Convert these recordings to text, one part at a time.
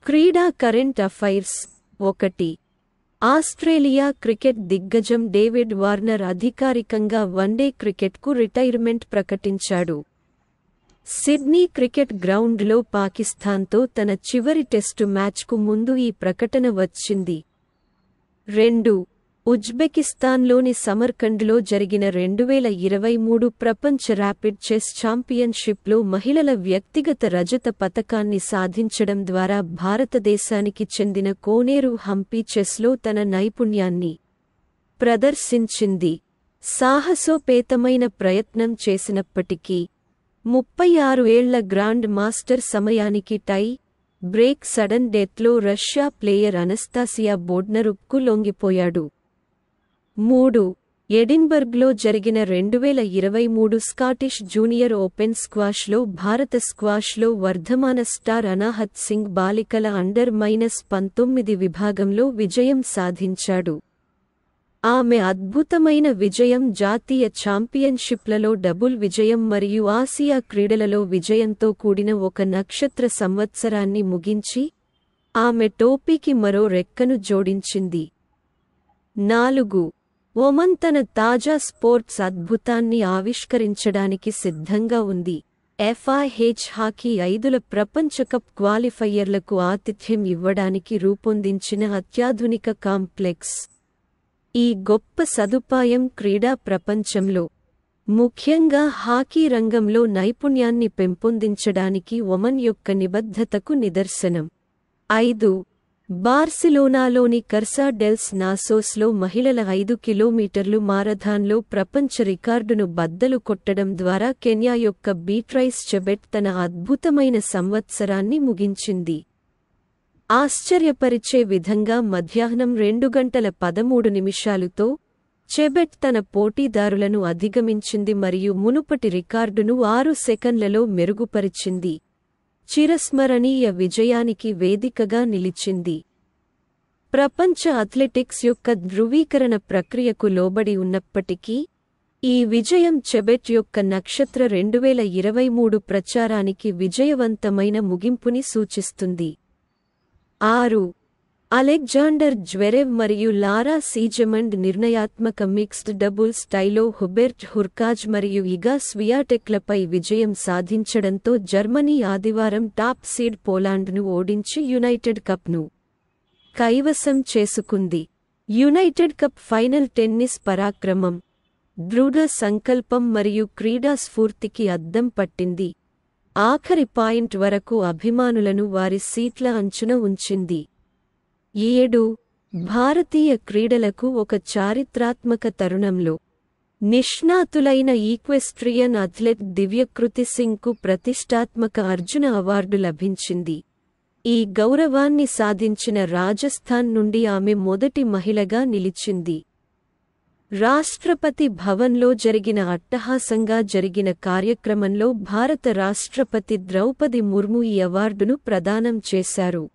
క్రీడా current affairs 1. Australia cricket దిగ్గజం David Warner అధికారికంగా వన్డే క్రికెట్కు రిటైర్మెంట్ ప్రకటించాడు. సిడ్నీ క్రికెట్ గ్రౌండ్లో పాకిస్తాన్తో తన చివరి టెస్టు మ్యాచ్కు ముందు ఈ ప్రకటన వచ్చింది. 2. ఉజ్బెకిస్తాన్లోని సమర్కండ్లో జరిగిన 2023 ప్రపంచ ర్యాపిడ్ చెస్ ఛాంపియన్షిప్లో మహిళల వ్యక్తిగత రజత పతకాన్ని సాధించడం ద్వారా భారతదేశానికి చెందిన కోనేరు హంపి చెస్లో తన నైపుణ్యాన్ని ప్రదర్శించింది. సాహసోపేతమైన ప్రయత్నం చేసినప్పటికీ 36 ఏళ్ల గ్రాండ్ మాస్టర్ సమయానికి టై బ్రేక్ సడన్ డెత్లో రష్యా ప్లేయర్ అనస్తాసియా బోడ్నరుక్కు లొంగిపోయాడు. 3. ఎడిన్బర్గ్లో జరిగిన 2023 స్కాటిష్ జూనియర్ ఓపెన్ స్క్వాష్లో భారత స్క్వాష్లో వర్ధమాన స్టార్ అనాహత్ సింగ్ బాలికల అండర్-19 విభాగంలో విజయం సాధించాడు. ఆమె అద్భుతమైన విజయం జాతీయ ఛాంపియన్షిప్లలో డబుల్ విజయం మరియు ఆసియా క్రీడలలో విజయంతో కూడిన ఒక నక్షత్ర సంవత్సరాన్ని ముగించి ఆమె టోపీకి మరో రెక్కను జోడించింది. 4. ఒమన్ తన తాజా స్పోర్ట్స్ అద్భుతాన్ని ఆవిష్కరించడానికి సిద్ధంగా ఉంది. FIH హాకీ 5ల ప్రపంచ కప్ క్వాలిఫైయర్లకు ఆతిథ్యం ఇవ్వడానికి రూపొందించిన అత్యాధునిక కాంప్లెక్స్. ఈ గొప్ప సదుపాయం క్రీడా ప్రపంచంలో, ముఖ్యంగా హాకీ రంగంలో నైపుణ్యాన్ని పెంపొందించడానికి ఒమన్ యొక్క నిబద్ధతకు నిదర్శనం. 5. బార్సిలోనాలోని కర్సా డెల్స్ నాసోస్లో మహిళల 5 కిలోమీటర్లు మారథాన్లో ప్రపంచ రికార్డును బద్దలు కొట్టడం ద్వారా కెన్యా యొక్క బీట్రైస్ చెబెట్ తన అద్భుతమైన సంవత్సరాన్ని ముగించింది. ఆశ్చర్యపరిచే విధంగా మధ్యాహ్నం 2:13 చెబెట్ తన పోటీదారులను అధిగమించింది మరియు మునుపటి రికార్డును 6 సెకన్లలో మెరుగుపరిచింది. చిరస్మరణీయ విజయానికి వేదికగా నిలిచింది. ప్రపంచ అథ్లెటిక్స్ యొక్క ధృవీకరణ ప్రక్రియకు లోబడి ఉన్నప్పటికీ, ఈ విజయం చెబెట్ యొక్క నక్షత్ర 2023 ప్రచారానికి విజయవంతమైన ముగింపుని సూచిస్తుంది. 6. అలెగ్జాండర్ జ్వెరెవ్ మరియు లారా సీజమండ్ నిర్ణయాత్మక మిక్స్డ్ డబుల్స్ టైలో హుబెర్ట్ హుర్కాజ్ మరియు ఇగా స్వియాటెక్లపై విజయం సాధించడంతో జర్మనీ ఆదివారం టాప్ సీడ్ పోలాండ్ను ఓడించి యునైటెడ్ కప్ను కైవసం చేసుకుంది. యునైటెడ్ కప్ ఫైనల్ టెన్నిస్ పరాక్రమం, దృఢ సంకల్పం మరియు క్రీడా స్ఫూర్తికి అద్దం పట్టింది. ఆఖరి పాయింట్ వరకు అభిమానులను వారి సీట్ల అంచున ఉంచింది. 7. భారతీయ క్రీడలకు ఒక చారిత్రాత్మక తరుణంలో నిష్ణాతులైన ఈక్వెస్ట్రియన్ అథ్లెట్ దివ్యకృతి సింగ్కు ప్రతిష్టాత్మక అర్జున అవార్డు లభించింది. ఈ గౌరవాన్ని సాధించిన రాజస్థాన్ నుండి ఆమె మొదటి మహిళగా నిలిచింది. రాష్ట్రపతి భవన్లో జరిగిన అట్టహాసంగా జరిగిన కార్యక్రమంలో భారత రాష్ట్రపతి ద్రౌపది ముర్ము ఈ అవార్డును ప్రదానం చేశారు.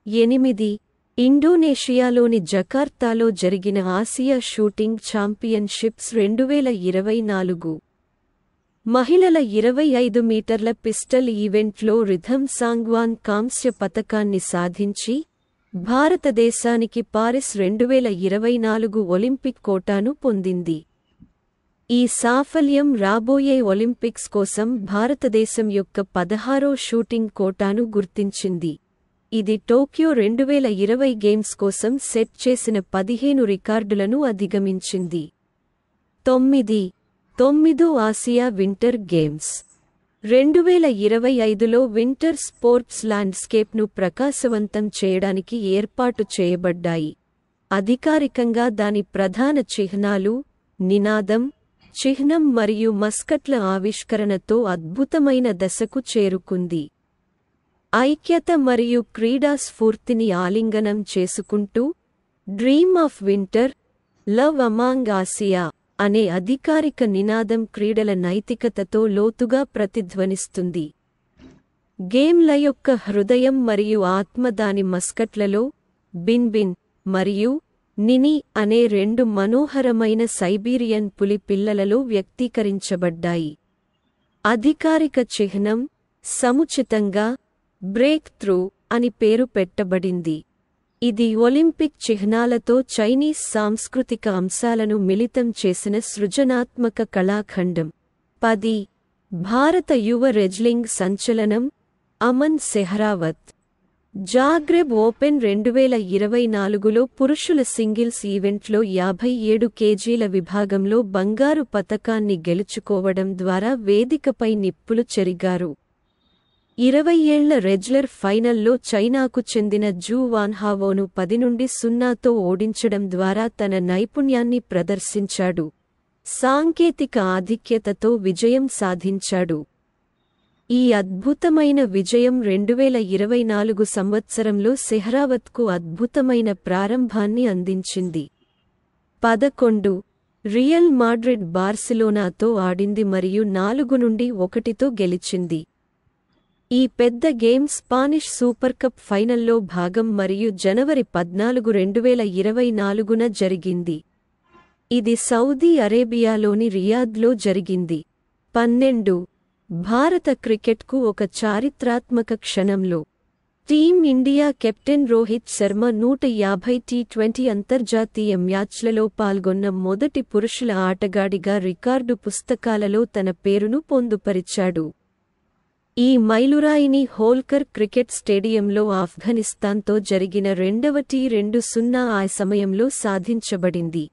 8. ఇండోనేషియాలోని జకార్తాలో జరిగిన ఆసియా షూటింగ్ ఛాంపియన్షిప్స్ 2024 మహిళల 25 మీటర్ల పిస్టల్ ఈవెంట్లో రిథమ్ సాంగ్వాన్ కాంస్య పతకాన్ని సాధించి భారతదేశానికి పారిస్ 2024 ఒలింపిక్ కోటాను పొందింది. ఈ సాఫల్యం రాబోయే ఒలింపిక్స్ కోసం భారతదేశం యొక్క 16వ షూటింగ్ కోటాను గుర్తించింది. ఇది టోక్యో 2020 గేమ్స్ కోసం సెట్ చేసిన 15 రికార్డులను అధిగమించింది. 9 ఆసియా వింటర్ గేమ్స్ 2025లో వింటర్ స్పోర్ట్స్ ల్యాండ్స్కేప్ను ప్రకాశవంతం చేయడానికి ఏర్పాటు చేయబడ్డాయి. అధికారికంగా దాని ప్రధాన చిహ్నాలు నినాదం, చిహ్నం మరియు మస్కట్ల ఆవిష్కరణతో అద్భుతమైన దశకు చేరుకుంది. ఐక్యత మరియు క్రీడా స్ఫూర్తిని ఆలింగనం చేసుకుంటూ dream of winter, love among Asia అనే అధికారిక నినాదం క్రీడల నైతికతతో లోతుగా ప్రతిధ్వనిస్తుంది. గేమ్ల యొక్క హృదయం మరియు ఆత్మ దాని మస్కట్లలో బిన్ మరియు నిని అనే 2 మనోహరమైన సైబీరియన్ పులి పిల్లలలో వ్యక్తీకరించబడ్డాయి. అధికారిక చిహ్నం సముచితంగా బ్రేక్ త్రూ అని పేరు పెట్టబడింది. ఇది ఒలింపిక్ చిహ్నాలతో చైనీస్ సాంస్కృతిక అంశాలను మిళితం చేసిన సృజనాత్మక కళాఖండం. 10. భారత యువ రెజ్లింగ్ సంచలనం అమన్ సెహ్రావత్. జాగ్రెబ్ ఓపెన్ 2024లో పురుషుల సింగిల్స్ ఈవెంట్లో 57 కేజీల విభాగంలో బంగారు పతకాన్ని గెలుచుకోవడం ద్వారా వేదికపై నిప్పులు చెరిగారు. 20 ఏళ్ల రెజ్లర్ ఫైనల్లో చైనాకు చెందిన జూ వాన్హావోను 10-0తో ఓడించడం ద్వారా తన నైపుణ్యాన్ని ప్రదర్శించాడు. సాంకేతిక ఆధిక్యతతో విజయం సాధించాడు. ఈ అద్భుతమైన విజయం 2024 సంవత్సరంలో సెహ్రావత్కు అద్భుతమైన ప్రారంభాన్ని అందించింది. 11 రియల్ మాడ్రిడ్ బార్సిలోనాతో ఆడింది మరియు 4-1తో గెలిచింది. ఈ పెద్ద గేమ్ స్పానిష్ సూపర్ కప్ ఫైనల్లో భాగం మరియు జనవరి 14, 2024న జరిగింది. ఇది సౌదీ అరేబియాలోని రియాద్లో జరిగింది. 12 భారత క్రికెట్కు ఒక చారిత్రాత్మక క్షణంలో team India captain Rohit Sharma 150 T20 అంతర్జాతీయ మ్యాచ్లలో పాల్గొన్న మొదటి పురుషుల ఆటగాడిగా రికార్డు పుస్తకాలలో తన పేరును పొందుపరిచాడు. ఈ మైలురాయిని హోల్కర్ క్రికెట్ స్టేడియంలో ఆఫ్ఘనిస్తాన్తో జరిగిన రెండవ టీ20 ఆ సమయంలో సాధించబడింది.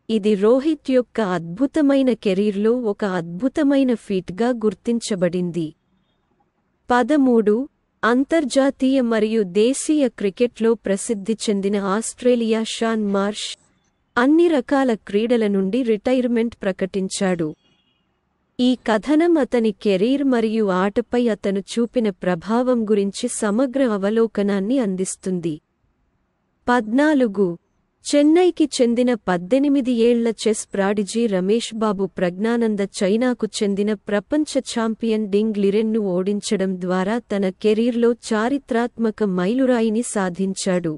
ఇది రోహిత్ యొక్క అద్భుతమైన కెరీర్లో ఒక అద్భుతమైన ఫీట్గా గుర్తించబడింది. 13 అంతర్జాతీయ మరియు దేశీయ క్రికెట్లో ప్రసిద్ధి చెందిన ఆస్ట్రేలియా షాన్ మార్ష్ అన్ని రకాల క్రీడల నుండి రిటైర్మెంట్ ప్రకటించాడు. ఈ కథనం అతని కెరీర్ మరియు ఆటపై అతను చూపిన ప్రభావం గురించి సమగ్ర అవలోకనాన్ని అందిస్తుంది. 14 చెన్నైకి చెందిన 18 ఏళ్ల చెస్ ప్రాడిజీ రమేష్ బాబు ప్రజ్ఞానంద చైనాకు చెందిన ప్రపంచ ఛాంపియన్ డింగ్ లిరెన్ను ఓడించడం ద్వారా తన కెరీర్లో చారిత్రాత్మక మైలురాయిని సాధించాడు.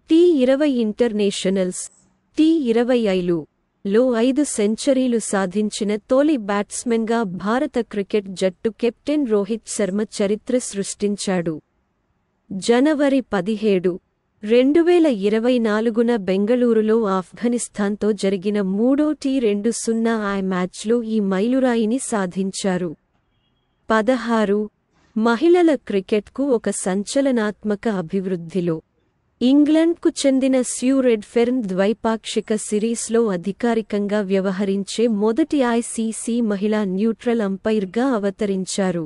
టీ20 ఇంటర్నేషనల్స్ టీ20 లో 5 సెంచరీలు సాధించిన తొలి బ్యాట్స్మెన్గా భారత క్రికెట్ జట్టు కెప్టెన్ రోహిత్ శర్మ చరిత్ర సృష్టించాడు. జనవరి 17, 2024న బెంగళూరులో ఆఫ్ఘనిస్తాన్తో జరిగిన మూడో టీ20 మ్యాచ్లో ఈ మైలురాయిని సాధించారు. 16 మహిళల క్రికెట్కు ఒక సంచలనాత్మక అభివృద్ధిలో ఇంగ్లండ్కు చెందిన స్యూ రెడ్ఫెర్న్ ద్వైపాక్షిక సిరీస్లో అధికారికంగా వ్యవహరించే మొదటి ఐసీసీ మహిళా న్యూట్రల్ అంపైర్గా అవతరించారు.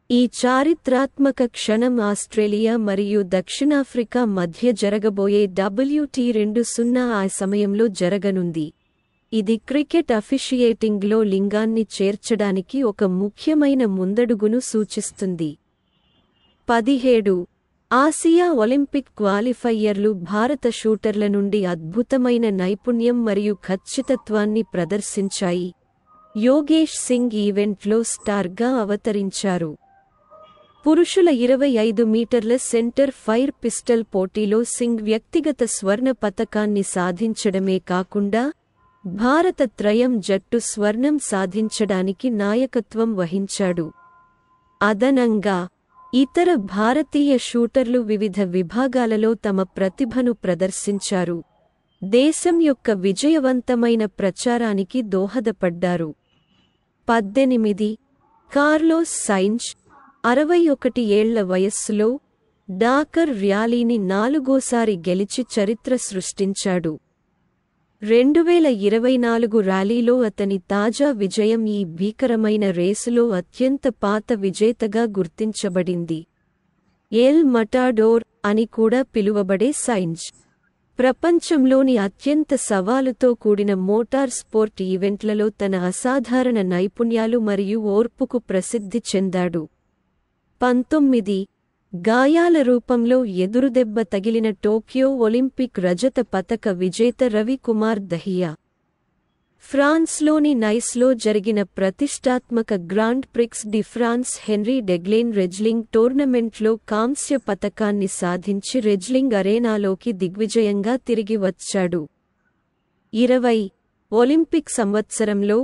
ఈ చారిత్రాత్మక క్షణం ఆస్ట్రేలియా మరియు దక్షిణాఫ్రికా మధ్య జరగబోయే WT20 ఆ సమయంలో జరగనుంది. ఇది క్రికెట్ అఫిషియేటింగ్లో లింగాన్ని చేర్చడానికి ఒక ముఖ్యమైన ముందడుగును సూచిస్తుంది. 17 ఆసియా ఒలింపిక్ క్వాలిఫైయర్లు భారత షూటర్ల నుండి అద్భుతమైన నైపుణ్యం మరియు ఖచ్చితత్వాన్ని ప్రదర్శించాయి. యోగేష్ సింగ్ ఈవెంట్లో స్టార్గా అవతరించారు. పురుషుల 25 మీటర్ల సెంటర్ ఫైర్ పిస్టల్ పోటీలో సింగ్ వ్యక్తిగత స్వర్ణ పతకాన్ని సాధించడమే కాకుండా భారత త్రయం జట్టు స్వర్ణం సాధించడానికి నాయకత్వం వహించాడు. అదనంగా ఇతర భారతీయ షూటర్లు వివిధ విభాగాలలో తమ ప్రతిభను ప్రదర్శించారు, దేశం యొక్క విజయవంతమైన ప్రచారానికి దోహదపడ్డారు. 18 కార్లోస్ సైంజ్ 61 ఏళ్ల వయస్సులో డాకర్ ర్యాలీని 4సారి గెలిచి చరిత్ర సృష్టించాడు. 2024 ర్యాలీలో అతని తాజా విజయం ఈ భీకరమైన రేసులో అత్యంత పాత విజేతగా గుర్తించబడింది. ఎల్ మటాడోర్ అని కూడా పిలువబడే సైంజ్ ప్రపంచంలోని అత్యంత సవాలుతో కూడిన మోటార్ స్పోర్ట్ ఈవెంట్లలో తన అసాధారణ నైపుణ్యాలు మరియు ఓర్పుకు ప్రసిద్ధి చెందాడు. 19 గాయాల రూపంలో ఎదురుదెబ్బ తగిలిన టోక్యో ఒలింపిక్ రజత పతక విజేత రవి కుమార్ దహియా ఫ్రాన్స్లోని నైస్లో జరిగిన ప్రతిష్టాత్మక grand prix de France Henri Deglane wrestling టోర్నమెంట్లో కాంస్య పతకాన్ని సాధించి రెజ్లింగ్ అరేనాలోకి దిగ్విజయంగా తిరిగి వచ్చాడు. 20 ఒలింపిక్ సంవత్సరంలో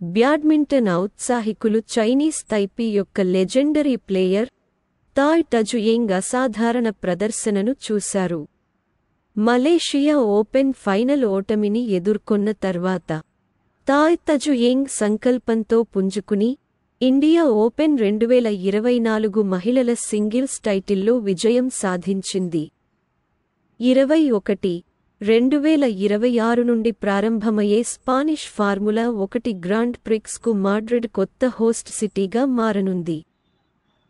బ్యాడ్మింటన్ ఔత్సాహికులు చైనీస్ తైపీ యొక్క లెజెండరీ ప్లేయర్ తాయ్ టజుయింగ్ అసాధారణ ప్రదర్శనను చూశారు. మలేషియా ఓపెన్ ఫైనల్ ఓటమిని ఎదుర్కొన్న తర్వాత తాయ్ టజుయింగ్ సంకల్పంతో పుంజుకుని ఇండియా ఓపెన్ 2024 మహిళల సింగిల్స్ టైటిల్లో విజయం సాధించింది. 2021-2026 నుండి ప్రారంభమయ్యే స్పానిష్ ఫార్ములా 1 గ్రాండ్ ప్రిక్స్కు మాడ్రిడ్ కొత్త హోస్ట్ సిటీగా మారనుంది.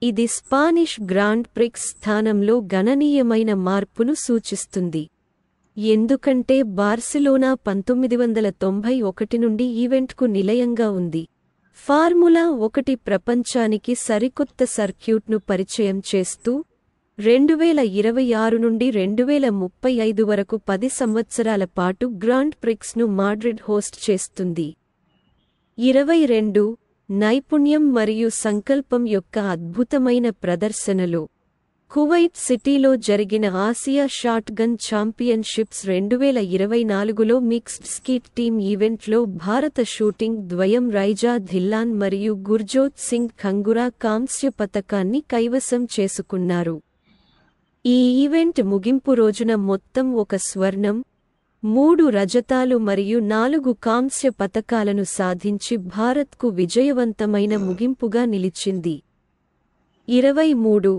ఇది స్పానిష్ గ్రాండ్ ప్రిక్స్ స్థానంలో గణనీయమైన మార్పును సూచిస్తుంది. ఎందుకంటే బార్సిలోనా 1991 నుండి ఈవెంట్కు నిలయంగా ఉంది. ఫార్ములా 1 ప్రపంచానికి సరికొత్త సర్క్యూట్ను పరిచయం చేస్తూ 2026 నుండి 2035 వరకు 10 సంవత్సరాల పాటు గ్రాండ్ ప్రిక్స్ను మాడ్రిడ్ హోస్ట్ చేస్తుంది. 22 నైపుణ్యం మరియు సంకల్పం యొక్క అద్భుతమైన ప్రదర్శనలో కువైట్ సిటీలో జరిగిన ఆసియా షాట్గన్ ఛాంపియన్షిప్స్ 2024లో మిక్స్డ్ స్కీట్ టీమ్ ఈవెంట్లో భారత షూటింగ్ ద్వయం రైజా ధిల్లాన్ మరియు గుర్జోత్ సింగ్ ఖంగురా కాంస్య పతకాన్ని కైవసం చేసుకున్నారు. ఈ ఈవెంట్ ముగింపు రోజున మొత్తం 1 స్వర్ణం, 3 రజతాలు మరియు 4 కాంస్య పతకాలను సాధించి భారత్కు విజయవంతమైన ముగింపుగా నిలిచింది. 23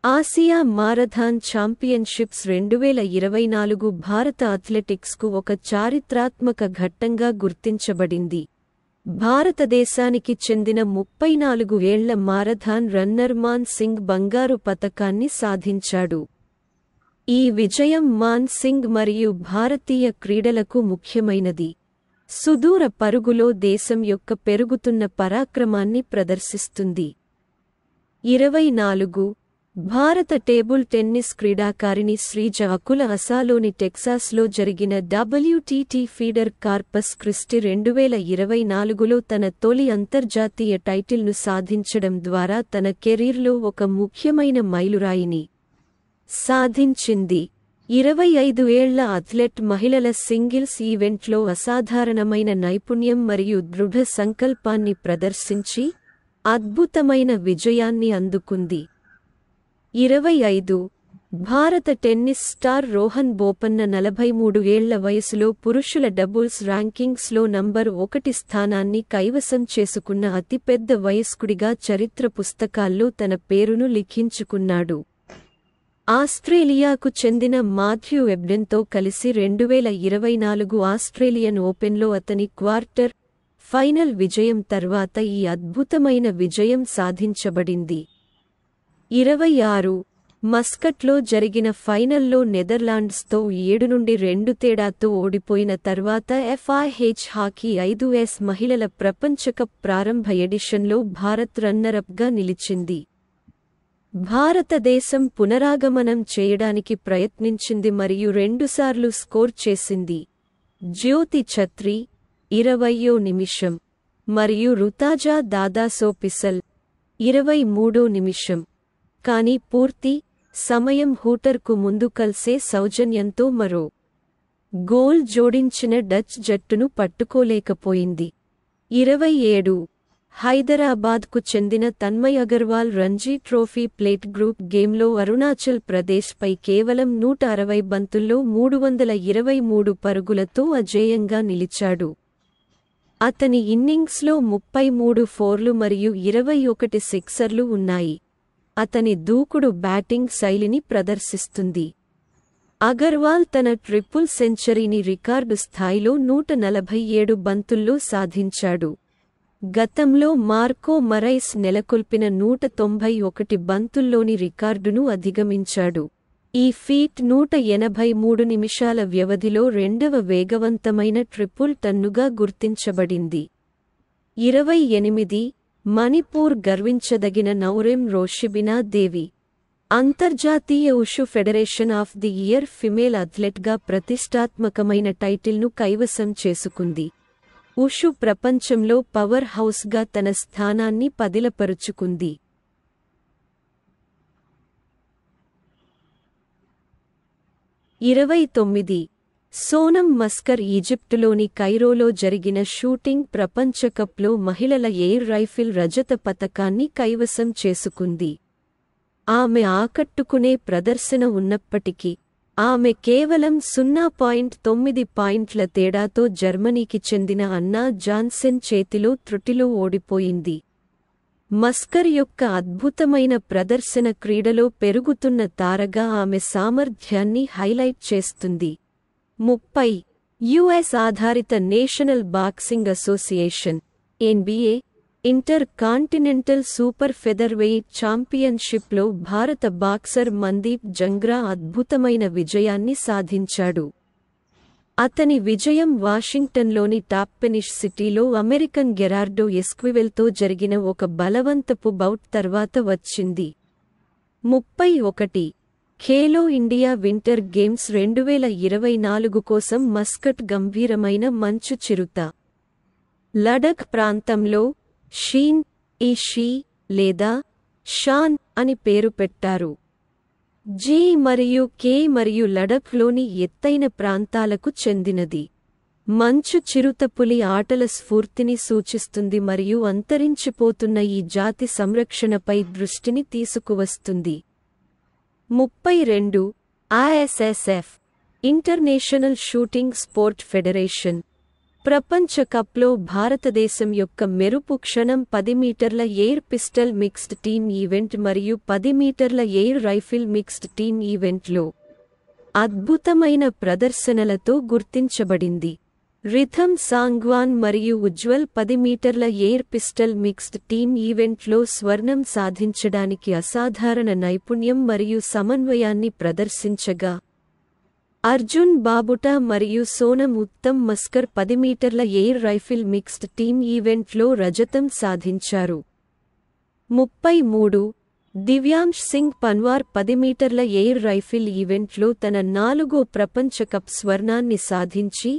ఆసియా మారథాన్ ఛాంపియన్షిప్స్ 2024 భారత అథ్లెటిక్స్కు ఒక చారిత్రాత్మక ఘట్టంగా గుర్తించబడింది. భారతదేశానికి చెందిన 34 ఏళ్ల మారథాన్ రన్నర్ మాన్ సింగ్ బంగారు పతకాన్ని సాధించాడు. ఈ విజయం మాన్ సింగ్ మరియు భారతీయ క్రీడలకు ముఖ్యమైనది. సుదూర పరుగులో దేశం యొక్క పెరుగుతున్న పరాక్రమాన్ని ప్రదర్శిస్తుంది. 24 భారత టేబుల్ టెన్నిస్ క్రీడాకారిణి శ్రీజ అకుల అసాలోని టెక్సాస్లో జరిగిన WTT ఫీడర్ కార్పస్ క్రిస్టి 2024లో తన తొలి అంతర్జాతీయ టైటిల్ను సాధించడం ద్వారా తన కెరీర్లో ఒక ముఖ్యమైన మైలురాయిని సాధించింది. 25 ఏళ్ల అథ్లెట్ మహిళల సింగిల్స్ ఈవెంట్లో అసాధారణమైన నైపుణ్యం మరియు దృఢ సంకల్పాన్ని ప్రదర్శించి అద్భుతమైన విజయాన్ని అందుకుంది. 25 భారత టెన్నిస్ స్టార్ రోహన్ బోపన్న 43 ఏళ్ల వయసులో పురుషుల డబుల్స్ ర్యాంకింగ్స్లో నంబర్ 1 స్థానాన్ని కైవసం చేసుకున్న అతిపెద్ద వయస్కుడిగా చరిత్ర పుస్తకాల్లో తన పేరును లిఖించుకున్నాడు. ఆస్ట్రేలియాకు చెందిన మాథ్యూ ఎబ్డెన్తో కలిసి 2024 ఆస్ట్రేలియన్ ఓపెన్లో అతని క్వార్టర్ ఫైనల్ విజయం తర్వాత ఈ అద్భుతమైన విజయం సాధించబడింది. 26 మస్కట్లో జరిగిన ఫైనల్లో నెదర్లాండ్స్తో 7-2 తేడాతో ఓడిపోయిన తర్వాత FIH హాకీ 5S మహిళల ప్రపంచకప్ ప్రారంభ ఎడిషన్లో భారత్ రన్నరప్గా నిలిచింది. భారతదేశం పునరాగమనం చేయడానికి ప్రయత్నించింది మరియు 2 సార్లు స్కోర్ చేసింది. జ్యోతి ఛత్రి 20వ నిమిషం మరియు రుతాజా దాదాసో పిసల్ 23వ నిమిషం. కానీ పూర్తి సమయం హూటర్కు ముందు కల్సే సౌజన్యంతో మరో గోల్ జోడించిన డచ్ జట్టును పట్టుకోలేకపోయింది. 27 హైదరాబాద్కు చెందిన Tanmay Agarwal Ranji trophy plate group గేమ్లో అరుణాచల్ ప్రదేశ్పై కేవలం 160 బంతుల్లో 323 పరుగులతో అజేయంగా నిలిచాడు. అతని ఇన్నింగ్స్లో 33 ఫోర్లు మరియు 21 సిక్సర్లు ఉన్నాయి. అతని దూకుడు బ్యాటింగ్ శైలిని ప్రదర్శిస్తుంది. అగర్వాల్ తన ట్రిపుల్ సెంచరీని రికార్డు స్థాయిలో 147 బంతుల్లో సాధించాడు. గతంలో మార్కో మరైస్ నెలకొల్పిన 191 బంతుల్లోని రికార్డును అధిగమించాడు. ఈ ఫీట్ 183 నిమిషాల వ్యవధిలో 2వ వేగవంతమైన ట్రిపుల్ టన్నుగా గుర్తించబడింది. 28 మణిపూర్ గర్వించదగిన నౌరెమ్ రోషిబినా దేవి అంతర్జాతీయ wushu federation of the year female అథ్లెట్గా ప్రతిష్టాత్మకమైన టైటిల్ను కైవసం చేసుకుంది. ఉషు ప్రపంచంలో పవర్ హౌస్గా తన స్థానాన్ని పదిలపరుచుకుంది. 29 సోనం మస్కర్ ఈజిప్టులోని కైరోలో జరిగిన షూటింగ్ ప్రపంచ కప్లో మహిళల ఎయిర్ రైఫిల్ రజత పతకాన్ని కైవసం చేసుకుంది. ఆమె ఆకట్టుకునే ప్రదర్శన ఉన్నప్పటికీ ఆమె కేవలం 0.9 పాయింట్ల తేడాతో జర్మనీకి చెందిన అన్నా జాన్సెన్ చేతిలో త్రుటిలో ఓడిపోయింది. మస్కర్ యొక్క అద్భుతమైన ప్రదర్శన క్రీడలో పెరుగుతున్న తారగా ఆమె సామర్థ్యాన్ని హైలైట్ చేస్తుంది. 30 యుఎస్ ఆధారిత National Boxing Association (NBA) inter continental super featherweight ఛాంపియన్షిప్లో భారత బాక్సర్ మందీప్ జంగ్రా అద్భుతమైన విజయాన్ని సాధించాడు. అతని విజయం వాషింగ్టన్లోని టాప్పెనిష్ సిటీలో అమెరికన్ గెరార్డో ఎస్క్వివెల్తో జరిగిన ఒక బలవంతపు బౌట్ తర్వాత వచ్చింది. 31 ఖేలో ఇండియా వింటర్ గేమ్స్ 2024 కోసం మస్కట్ గంభీరమైన మంచు చిరుత. లడఖ్ ప్రాంతంలో షీన్ షీ లేదా షాన్ అని పేరు పెట్టారు. జీ మరియు కే మరియు లడఖ్లోని ఎత్తైన ప్రాంతాలకు చెందినది. మంచు చిరుతపులి ఆటల స్ఫూర్తిని సూచిస్తుంది మరియు అంతరించిపోతున్న ఈ జాతి సంరక్షణపై దృష్టిని తీసుకువస్తుంది. 32 ISSF international shooting sport federation ప్రపంచ కప్లో భారతదేశం యొక్క మెరుపు క్షణం 10 మీటర్ల air pistol mixed team event మరియు 10 మీటర్ల ఎయిర్ రైఫిల్ మిక్స్డ్ టీమ్ ఈవెంట్లో అద్భుతమైన ప్రదర్శనలతో గుర్తించబడింది. రిథమ్ సాంగ్వాన్ మరియు ఉజ్వల్ 10 మీటర్ల ఎయిర్ పిస్టల్ మిక్స్డ్ టీమ్ ఈవెంట్లో స్వర్ణం సాధించడానికి అసాధారణ నైపుణ్యం మరియు సమన్వయాన్ని ప్రదర్శించగా, అర్జున్ బాబుటా మరియు సోనం ఉత్తమ్ మస్కర్ 10 మీటర్ల ఎయిర్ రైఫిల్ మిక్స్డ్ టీమ్ ఈవెంట్లో రజతం సాధించారు. 33 దివ్యాంష్ సింగ్ పన్వార్ 10 మీటర్ల ఎయిర్ రైఫిల్ ఈవెంట్లో తన 4వ ప్రపంచ కప్ స్వర్ణాన్ని సాధించి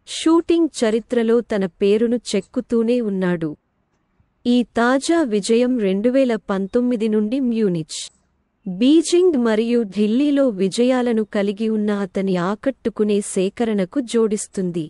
షూటింగ్ చరిత్రలో తన పేరును చెక్కుతూనే ఉన్నాడు. ఈ తాజా విజయం 2019 నుండి మ్యూనిచ్, బీజింగ్ మరియు ఢిల్లీలో విజయాలను కలిగి ఉన్న అతని ఆకట్టుకునే సేకరణకు జోడిస్తుంది.